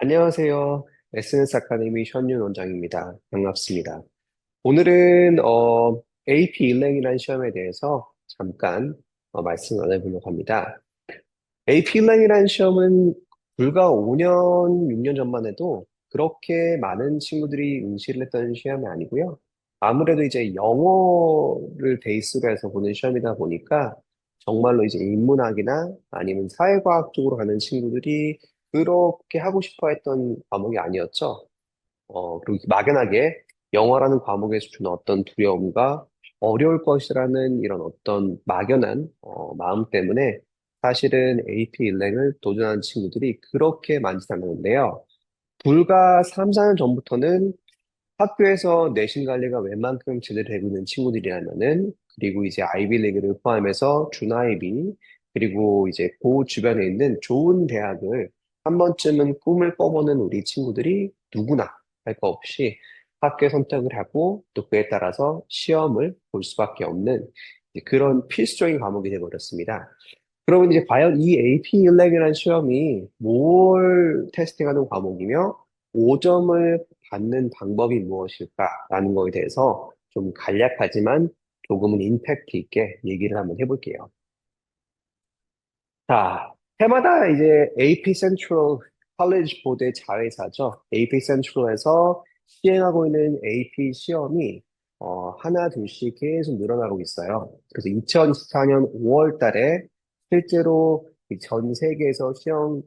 안녕하세요. SNS 아카데미 현윤 원장입니다. 반갑습니다. 오늘은 AP 일랭이라는 시험에 대해서 잠깐 말씀 나눠보려고 합니다. AP 일랭이라는 시험은 불과 5년, 6년 전만 해도 그렇게 많은 친구들이 응시를 했던 시험이 아니고요. 아무래도 이제 영어를 베이스로 해서 보는 시험이다 보니까 정말로 이제 인문학이나 아니면 사회과학 쪽으로 가는 친구들이 그렇게 하고 싶어 했던 과목이 아니었죠. 그리고 막연하게 영어라는 과목에서 주는 어떤 두려움과 어려울 것이라는 이런 어떤 막연한 마음 때문에 사실은 AP 일랭을 도전하는 친구들이 그렇게 많지 않았는데요. 불과 3, 4년 전부터는 학교에서 내신 관리가 웬만큼 제대로 되고 있는 친구들이라면은, 그리고 이제 아이비리그를 포함해서 준아이비, 그리고 이제 그 주변에 있는 좋은 대학을 한 번쯤은 꿈을 꿔보는 우리 친구들이 누구나 할 거 없이 학교 선택을 하고 또 그에 따라서 시험을 볼 수밖에 없는 이제 그런 필수적인 과목이 되어버렸습니다. 그러면 이제 과연 이 AP 일렉이라는 시험이 뭘 테스팅하는 과목이며 5점을 받는 방법이 무엇일까라는 거에 대해서 좀 간략하지만 조금은 임팩트 있게 얘기를 한번 해볼게요. 자, 해마다 이제 AP 센트럴 컬리지 보드의 자회사죠. AP 센트럴에서 시행하고 있는 AP 시험이 하나 둘씩 계속 늘어나고 있어요. 그래서 2024년 5월 달에 실제로 이전 세계에서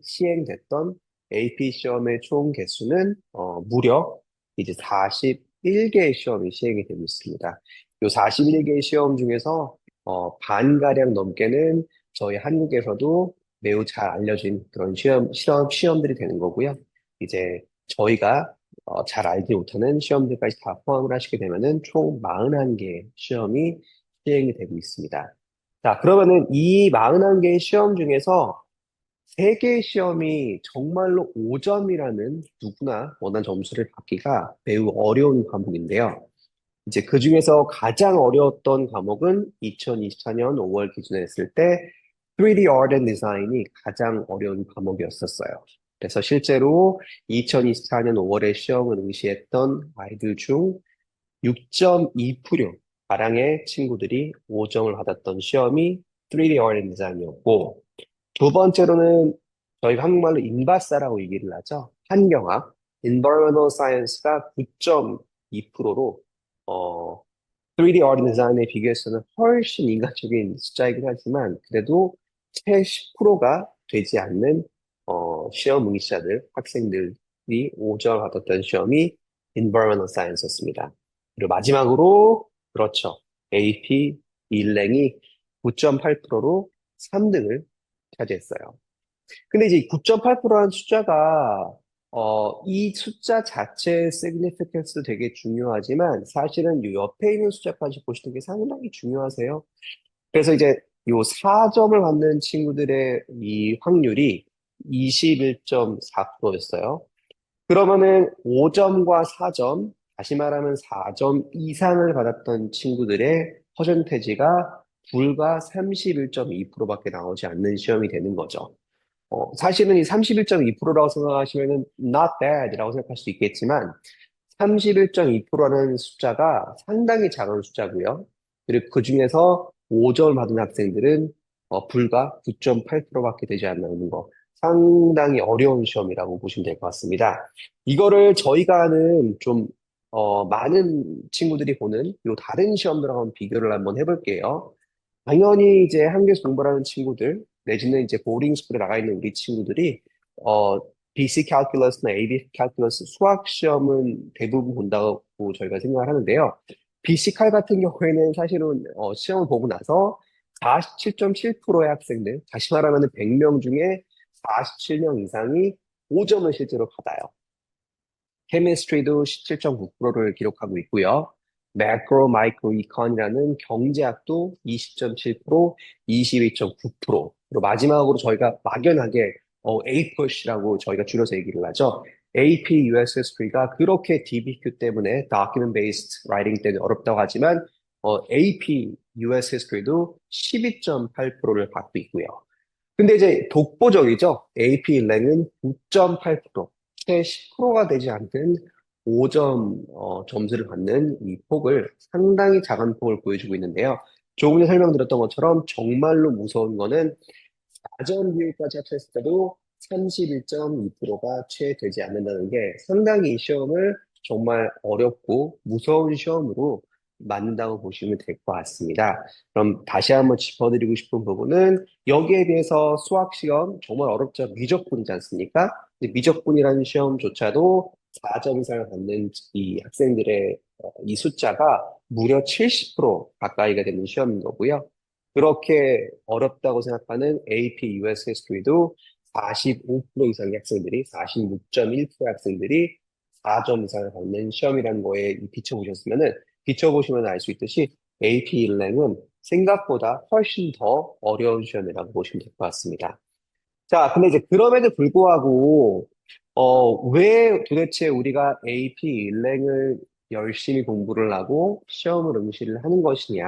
시행됐던 AP 시험의 총 개수는 무려 이제 41개의 시험이 시행이 되고 있습니다. 이 41개의 시험 중에서 반가량 넘게는 저희 한국에서도 매우 잘 알려진 그런 시험들이 되는 거고요. 이제 저희가 잘 알지 못하는 시험들까지 다 포함을 하시게 되면은 총 41개의 시험이 시행이 되고 있습니다. 자, 그러면은 이 41개의 시험 중에서 3개의 시험이 정말로 5점이라는 누구나 원하는 점수를 받기가 매우 어려운 과목인데요. 이제 그 중에서 가장 어려웠던 과목은 2024년 5월 기준에 했을 때 3D Art and Design이 가장 어려운 과목이었었어요. 그래서 실제로 2024년 5월에 시험을 응시했던 아이들 중 6.2% 가량의 친구들이 5점을 받았던 시험이 3D Art and Design이었고, 두 번째로는 저희가 한국말로 인바사라고 얘기를 하죠. 환경학, Environmental Science가 9.2%로 3D Art Design에 비교해서는 훨씬 인간적인 숫자이긴 하지만 그래도 채 10%가 되지 않는 시험 응시자들, 학생들이 5점 받았던 시험이 Environmental Science였습니다. 그리고 마지막으로 그렇죠. AP 일랭이 9.8%로 3등을 차지했어요. 근데 이제 9.8%라는 숫자가 이 숫자 자체의 significance도 되게 중요하지만 사실은 이 옆에 있는 숫자까지 보시는 게 상당히 중요하세요. 그래서 이제 요 4점을 받는 친구들의 이 확률이 21.4%였어요. 그러면은 5점과 4점, 다시 말하면 4점 이상을 받았던 친구들의 퍼센테지가 불과 31.2%밖에 나오지 않는 시험이 되는 거죠. 사실은 이 31.2%라고 생각하시면은 not bad라고 생각할 수 있겠지만 31.2%라는 숫자가 상당히 작은 숫자고요. 그리고 그 중에서 5점을 받은 학생들은 불과 9.8%밖에 되지 않는 거. 상당히 어려운 시험이라고 보시면 될 것 같습니다. 이거를 저희가 하는 좀 많은 친구들이 보는 요 다른 시험들하고 한번 비교를 한번 해볼게요. 당연히 이제 한국에서 공부를 하는 친구들, 내지는 이제 보딩 스쿨에 나가 있는 우리 친구들이, 어, BC 캘큘러스나 AB 캘큘러스 수학 시험은 대부분 본다고 저희가 생각을 하는데요. BC 칼 같은 경우에는 사실은, 시험을 보고 나서 47.7%의 학생들, 다시 말하면 100명 중에 47명 이상이 5점을 실제로 받아요. 케미스트리도 17.9%를 기록하고 있고요. 매크로, 마이크로, 이컨이라는 경제학도 20.7%, 22.9%. 그리고 마지막으로 저희가 막연하게 APUSH라고 저희가 줄여서 얘기를 하죠. AP US History가 그렇게 DBQ 때문에 Document Based Writing 때문에 어렵다고 하지만 AP US History도 12.8%를 받고 있고요. 근데 이제 독보적이죠. AP 랭은 9.8%. 채 10%가 되지 않는 5점 점수를 받는 이 폭을 상당히 작은 폭을 보여주고 있는데요. 조금 전에 설명드렸던 것처럼 정말로 무서운 거는 4점 비율까지 합쳤을 때도 31.2%가 채 되지 않는다는 게 상당히 이 시험을 정말 어렵고 무서운 시험으로 만든다고 보시면 될 것 같습니다. 그럼 다시 한번 짚어드리고 싶은 부분은 여기에 비해서 수학 시험 정말 어렵죠. 미적분이지 않습니까? 근데 미적분이라는 시험조차도 4점 이상을 받는 이 학생들의 이 숫자가 무려 70% 가까이가 되는 시험인 거고요. 그렇게 어렵다고 생각하는 AP US History도 45% 이상의 학생들이, 46.1%의 학생들이 4점 이상을 받는 시험이라는 거에 비춰보시면 알 수 있듯이 AP 일랭은 생각보다 훨씬 더 어려운 시험이라고 보시면 될 것 같습니다. 자, 근데 이제 그럼에도 불구하고, 왜 도대체 우리가 AP 일랭을 열심히 공부를 하고 시험을 응시를 하는 것이냐.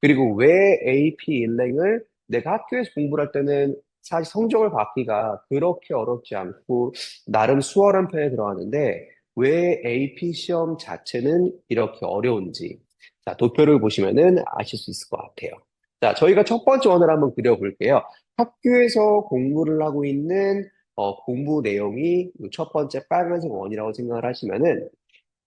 그리고 왜 AP 일랭을 내가 학교에서 공부를 할 때는 사실 성적을 받기가 그렇게 어렵지 않고 나름 수월한 편에 들어가는데 왜 AP 시험 자체는 이렇게 어려운지. 자, 도표를 보시면은 아실 수 있을 것 같아요. 자, 저희가 첫 번째 원을 한번 그려볼게요. 학교에서 공부를 하고 있는 공부 내용이 첫 번째 빨간색 원이라고 생각을 하시면은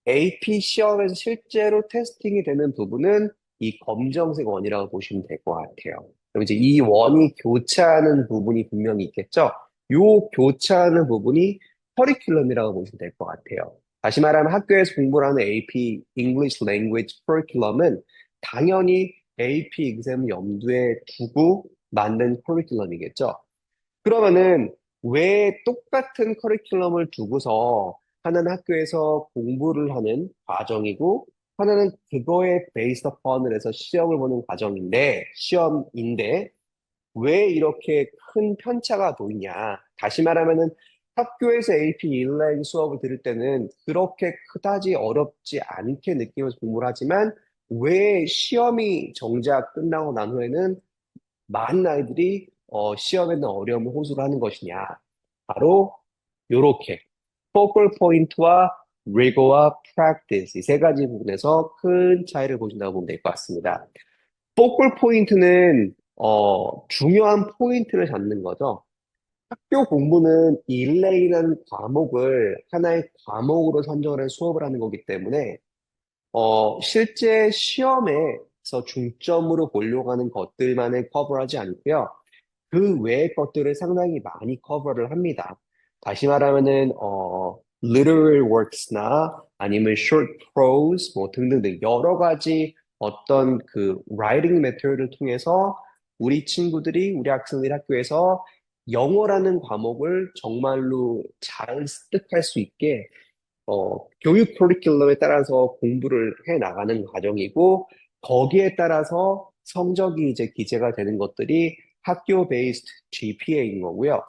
AP 시험에서 실제로 테스팅이 되는 부분은 이 검정색 원이라고 보시면 될 것 같아요. 그럼 이제 이 원이 교차하는 부분이 분명히 있겠죠? 요 교차하는 부분이 커리큘럼이라고 보시면 될 것 같아요. 다시 말하면 학교에서 공부를 하는 AP English Language 커리큘럼은 당연히 AP exam 염두에 두고 만든 커리큘럼이겠죠. 그러면은 왜 똑같은 커리큘럼을 두고서 하나는 학교에서 공부를 하는 과정이고 하나는 그거에 베이스 업원을 해서 시험인데 왜 이렇게 큰 편차가 보이냐? 다시 말하면은 학교에서 AP 1라인 수업을 들을 때는 그렇게 그다지 어렵지 않게 느끼면서 공부를 하지만 왜 시험이 정작 끝나고 난 후에는 많은 아이들이 시험에 대한 어려움을 호소를 하는 것이냐. 바로 요렇게 focal point와 rigor와 practice 이 세 가지 부분에서 큰 차이를 보신다고 보면 될 것 같습니다. focal point는 중요한 포인트를 잡는 거죠. 학교 공부는 일레이라는 과목을 하나의 과목으로 선정을 해서 수업을 하는 거기 때문에 실제 시험에서 중점으로 보려고 하는 것들만을 커버하지 않고요. 그 외의 것들을 상당히 많이 커버를 합니다. 다시 말하면은, literary works나 아니면 short prose 뭐 등등등 여러 가지 어떤 그 writing 메थ드를 통해서 우리 학생들이 학교에서 영어라는 과목을 정말로 잘 습득할 수 있게 교육 커리큘럼에 따라서 공부를 해 나가는 과정이고, 거기에 따라서 성적이 이제 기재가 되는 것들이 학교 베이스드 GPA인 거고요.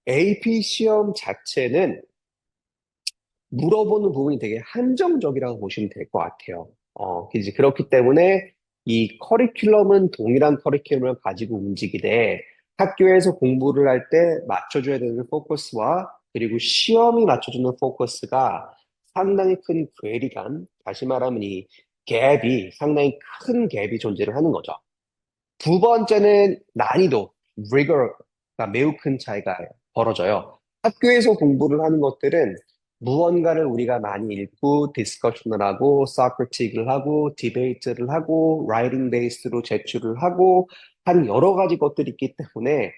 AP 시험 자체는 물어보는 부분이 되게 한정적이라고 보시면 될 것 같아요. 이제 그렇기 때문에 이 커리큘럼은 동일한 커리큘럼을 가지고 움직이되 학교에서 공부를 할 때 맞춰줘야 되는 포커스와 그리고 시험이 맞춰주는 포커스가 상당히 큰 괴리감, 다시 말하면 이 갭이 상당히 큰 갭이 존재를 하는 거죠. 두 번째는 난이도, rigor가 매우 큰 차이가 벌어져요. 학교에서 공부를 하는 것들은 무언가를 우리가 많이 읽고 디스커션을 하고 소크리틱을 하고 디베이트를 하고 라이팅 베이스로 제출을 하고 한 여러 가지 것들이 있기 때문에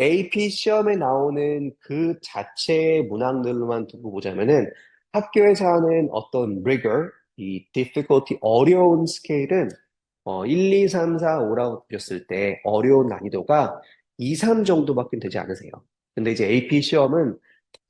AP 시험에 나오는 그 자체의 문항들로만 두고 보자면은 학교에서 하는 어떤 rigor, 이 difficulty, 어려운 스케일은 1, 2, 3, 4, 5라고 드렸을 때 어려운 난이도가 2, 3 정도밖에 되지 않으세요. 근데 이제 AP 시험은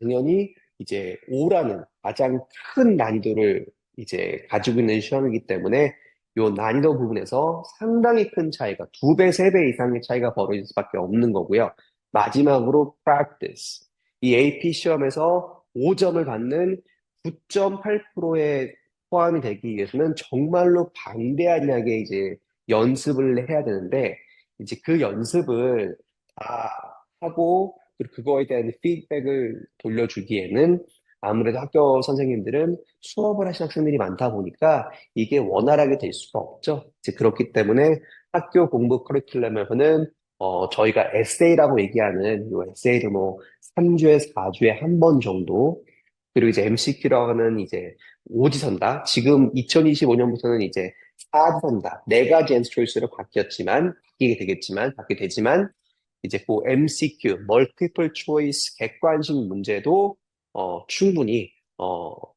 당연히 이제 5라는 가장 큰 난이도를 이제 가지고 있는 시험이기 때문에 요 난이도 부분에서 상당히 큰 차이가 2배, 3배 이상의 차이가 벌어질 수밖에 없는 거고요. 마지막으로 practice. 이 AP 시험에서 5점을 받는 9.8%의 포함이 되기 위해서는 정말로 방대한 양의 이제 연습을 해야 되는데 이제 그 연습을 다 하고 그리고 그거에 대한 피드백을 돌려주기에는 아무래도 학교 선생님들은 수업을 하시는 학생들이 많다 보니까 이게 원활하게 될 수가 없죠. 이제 그렇기 때문에 학교 공부 커리큘럼에서는 저희가 에세이라고 얘기하는 이 에세이를 뭐 3주에 4주에 한 번 정도 그리고 이제 MCQ라고 하는 이제 오지선다. 지금 2025년부터는 이제 사지선다. 네 가지 앤서 초이스로 바뀌게 되지만 이제 그 MCQ, 멀티플 초이스 객관식 문제도 충분히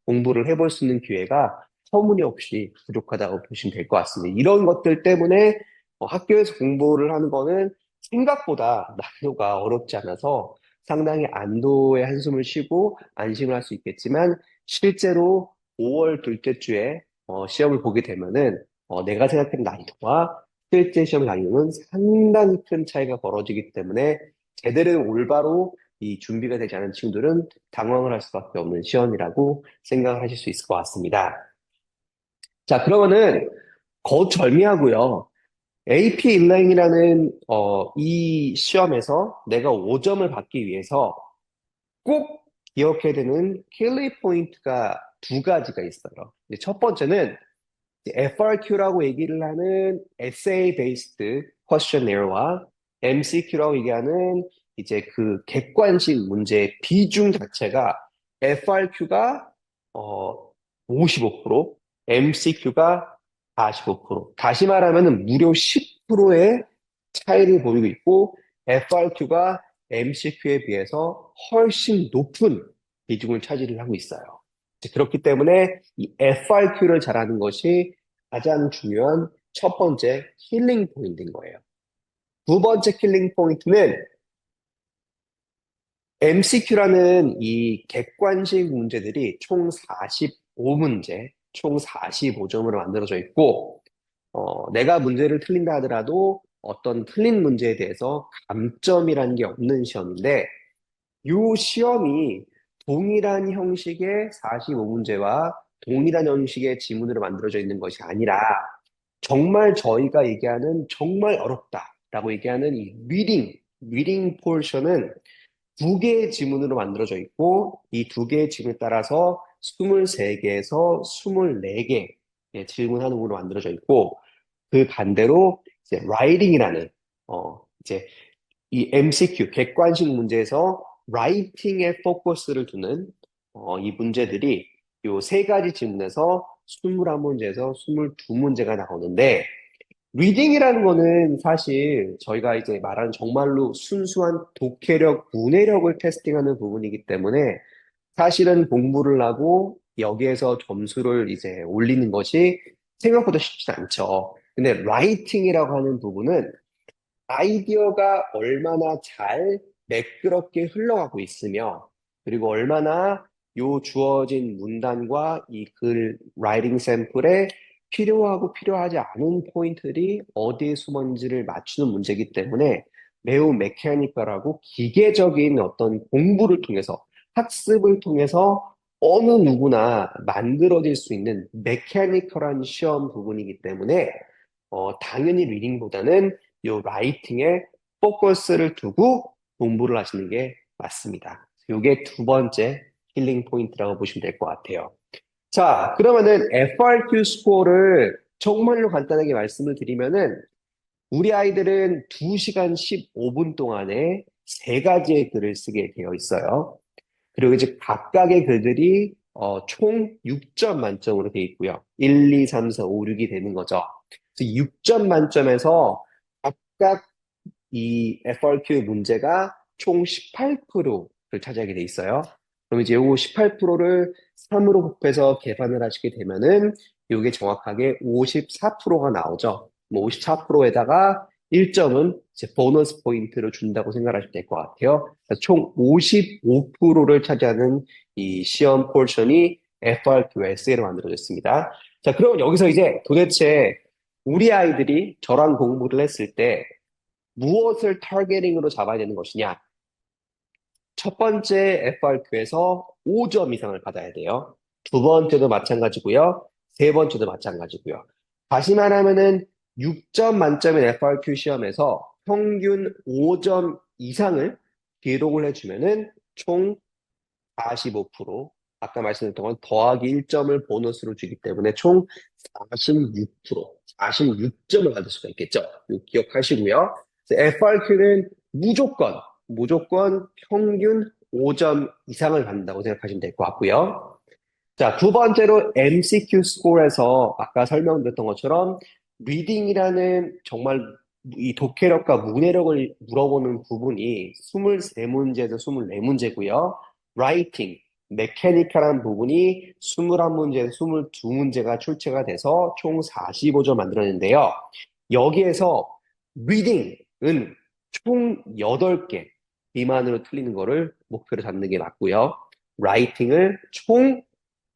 공부를 해볼 수 있는 기회가 터무니없이 부족하다고 보시면 될 것 같습니다. 이런 것들 때문에 학교에서 공부를 하는 거는 생각보다 난이도가 어렵지 않아서 상당히 안도의 한숨을 쉬고 안심을 할 수 있겠지만 실제로 5월 둘째 주에 시험을 보게 되면은 내가 생각한 난이도와 실제 시험 난이도는 상당히 큰 차이가 벌어지기 때문에 제대로 올바로 이 준비가 되지 않은 친구들은 당황을 할 수밖에 없는 시험이라고 생각을 하실 수 있을 것 같습니다. 자, 그러면은 거절미하고요. AP 일랭이라는 이 시험에서 내가 5점을 받기 위해서 꼭 기억해야 되는 킬리 포인트가 두 가지가 있어요. 첫 번째는 FRQ라고 얘기를 하는 essay based questionnaire,와 MCQ라고 얘기하는 이제 그 객관식 문제의 비중 자체가 FRQ가 55%, MCQ가 45%. 다시 말하면 무려 10%의 차이를 보이고 있고 FRQ가 MCQ에 비해서 훨씬 높은 비중을 차지를 하고 있어요. 그렇기 때문에 이 FRQ를 잘하는 것이 가장 중요한 첫 번째 힐링 포인트인 거예요. 두 번째 힐링 포인트는 MCQ라는 이 객관식 문제들이 총 45문제, 총 45점으로 만들어져 있고, 내가 문제를 틀린다 하더라도 어떤 틀린 문제에 대해서 감점이라는 게 없는 시험인데, 이 시험이 동일한 형식의 45문제와 동일한 형식의 지문으로 만들어져 있는 것이 아니라 정말 저희가 얘기하는 정말 어렵다라고 얘기하는 이 리딩 포션은 두 개의 지문으로 만들어져 있고 이 두 개의 지문에 따라서 23개에서 24개 질문 한으로 만들어져 있고 그 반대로 이제 라이팅이라는 이제 이 MCQ 객관식 문제에서 라이팅에 포커스를 두는 이 문제들이 요 세 가지 질문에서 21문제에서 22문제가 나오는데 리딩이라는 거는 사실 저희가 이제 말하는 정말로 순수한 독해력, 문해력을 테스팅하는 부분이기 때문에 사실은 공부를 하고 여기에서 점수를 이제 올리는 것이 생각보다 쉽지 않죠. 근데 라이팅이라고 하는 부분은 아이디어가 얼마나 잘 매끄럽게 흘러가고 있으며, 그리고 얼마나 요 주어진 문단과 이 글 라이팅 샘플에 필요하고 필요하지 않은 포인트들이 어디에 숨어 있는지를 맞추는 문제이기 때문에 매우 메커니컬하고 기계적인 어떤 공부를 통해서 학습을 통해서 어느 누구나 만들어질 수 있는 메커니컬한 시험 부분이기 때문에 당연히 리딩보다는 요 라이팅에 포커스를 두고 공부를 하시는 게 맞습니다. 요게 두 번째 힐링 포인트라고 보시면 될 것 같아요. 자, 그러면은 FRQ 스코어를 정말로 간단하게 말씀을 드리면은 우리 아이들은 2시간 15분 동안에 세 가지의 글을 쓰게 되어 있어요. 그리고 이제 각각의 글들이 총 6점 만점으로 되어 있고요. 1, 2, 3, 4, 5, 6이 되는 거죠. 그래서 6점 만점에서 각각 이 FRQ 문제가 총 18%를 차지하게 돼 있어요. 그럼 이제 요거 18%를 3으로 곱해서 계산을 하시게 되면은 요게 정확하게 54%가 나오죠. 뭐 54%에다가 1점은 이제 보너스 포인트를 준다고 생각하시면 될 것 같아요. 그래서 총 55%를 차지하는 이 시험 포션이 FRQ 에세이로 만들어졌습니다. 자, 그럼 여기서 이제 도대체 우리 아이들이 저랑 공부를 했을 때 무엇을 타겟팅으로 잡아야 되는 것이냐? 첫 번째 FRQ에서 5점 이상을 받아야 돼요. 두 번째도 마찬가지고요. 세 번째도 마찬가지고요. 다시 말하면은 6점 만점인 FRQ 시험에서 평균 5점 이상을 기록을 해주면은 총 45%, 아까 말씀드렸던 건 더하기 1점을 보너스로 주기 때문에 총 46%, 46점을 받을 수가 있겠죠. 이거 기억하시고요. FRQ는 무조건 평균 5점 이상을 받는다고 생각하시면 될 것 같고요. 자, 두 번째로 MCQ 스코어에서 아까 설명드렸던 것처럼 리딩이라는 정말 이 독해력과 문해력을 물어보는 부분이 23문제에서 24문제고요. 라이팅, 메캐니컬한 부분이 21문제에서 22문제가 출제가 돼서 총 45점 만들었는데요. 여기에서 리딩은 총 8개 미만으로 틀리는 거를 목표로 잡는 게 맞고요. 라이팅을 총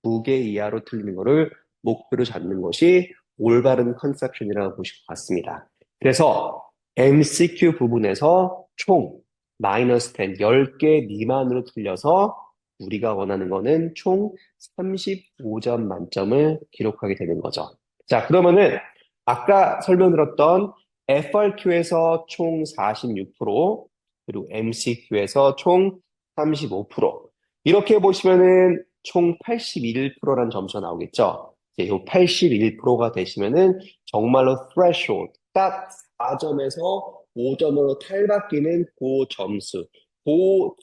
2개 이하로 틀리는 거를 목표로 잡는 것이 올바른 컨셉션이라고 보실 것 같습니다. 그래서 MCQ 부분에서 총 마이너스 10개 미만으로 틀려서 우리가 원하는 거는 총 35점 만점을 기록하게 되는 거죠. 자, 그러면은 아까 설명드렸던 FRQ에서 총 46%, 그리고 MCQ에서 총 35%. 이렇게 보시면은 총 81%라는 점수가 나오겠죠. 이제 이 81%가 되시면은 정말로 threshold, 딱 4점에서 5점으로 탈바뀌는 그 점수, 그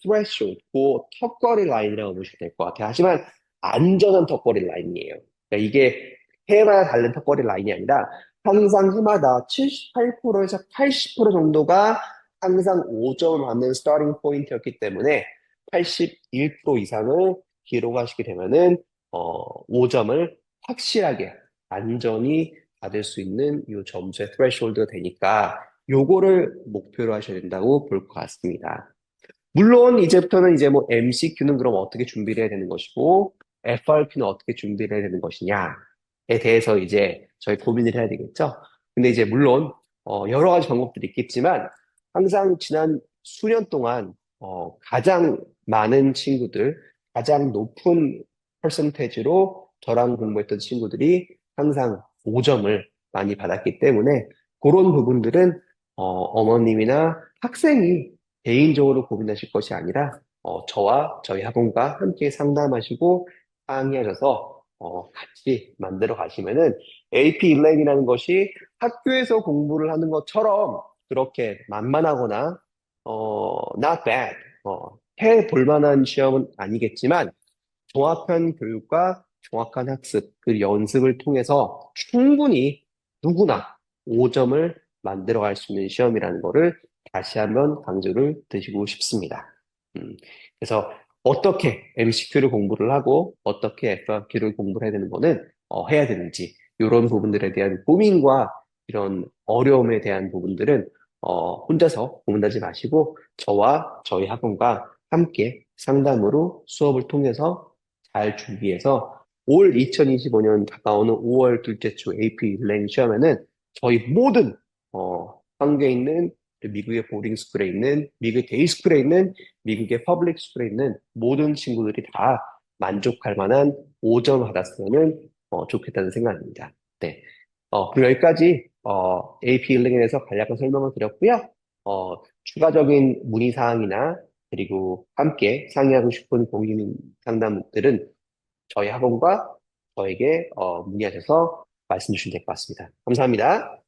threshold, 그 턱걸이 라인이라고 보시면 될 것 같아요. 하지만 안전한 턱걸이 라인이에요. 그러니까 이게 해마다 다른 턱걸이 라인이 아니라 항상 해마다 78%에서 80% 정도가 항상 5점을 받는 스타팅 포인트였기 때문에 81% 이상을 기록하시게 되면은 5점을 확실하게 안전히 받을 수 있는 이 점수의 threshold가 되니까 요거를 목표로 하셔야 된다고 볼 것 같습니다. 물론 이제부터는 이제 뭐 MCQ는 그럼 어떻게 준비를 해야 되는 것이고 FRQ는 어떻게 준비를 해야 되는 것이냐에 대해서 이제 저희 고민을 해야 되겠죠. 근데 이제 물론 여러 가지 방법들이 있겠지만 항상 지난 수년 동안 가장 많은 친구들, 가장 높은 퍼센테이지로 저랑 공부했던 친구들이 항상 5점을 많이 받았기 때문에 그런 부분들은 어머님이나 학생이 개인적으로 고민하실 것이 아니라 저와 저희 학원과 함께 상담하시고 상의하셔서 같이 만들어 가시면은 AP 일렉이라는 것이 학교에서 공부를 하는 것처럼 그렇게 만만하거나 not bad 해볼 만한 시험은 아니겠지만 정확한 교육과 정확한 학습, 그 연습을 통해서 충분히 누구나 5점을 만들어 갈 수 있는 시험이라는 거를 다시 한번 강조를 드리고 싶습니다. 그래서 어떻게 MCQ를 공부를 하고 어떻게 FRQ를 공부를 해야 되는 거는 해야 되는지 이런 부분들에 대한 고민과 이런 어려움에 대한 부분들은 혼자서 고민하지 마시고 저와 저희 학원과 함께 상담으로 수업을 통해서 잘 준비해서 올 2025년 다가오는 5월 둘째 주 AP 랭 시험에는 저희 모든 한국에 있는 미국의 보딩 스쿨에 있는 미국의 데이 스쿨에 있는 미국의 퍼블릭 스쿨에 있는 모든 친구들이 다 만족할 만한 5점 받았으면 좋겠다는 생각입니다. 네. 그리고 여기까지 AP 랭에 대해서 간략한 설명을 드렸고요. 추가적인 문의 사항이나 그리고 함께 상의하고 싶은 고민 상담들은 저희 학원과 저에게 문의하셔서 말씀 주시면 될 것 같습니다. 감사합니다.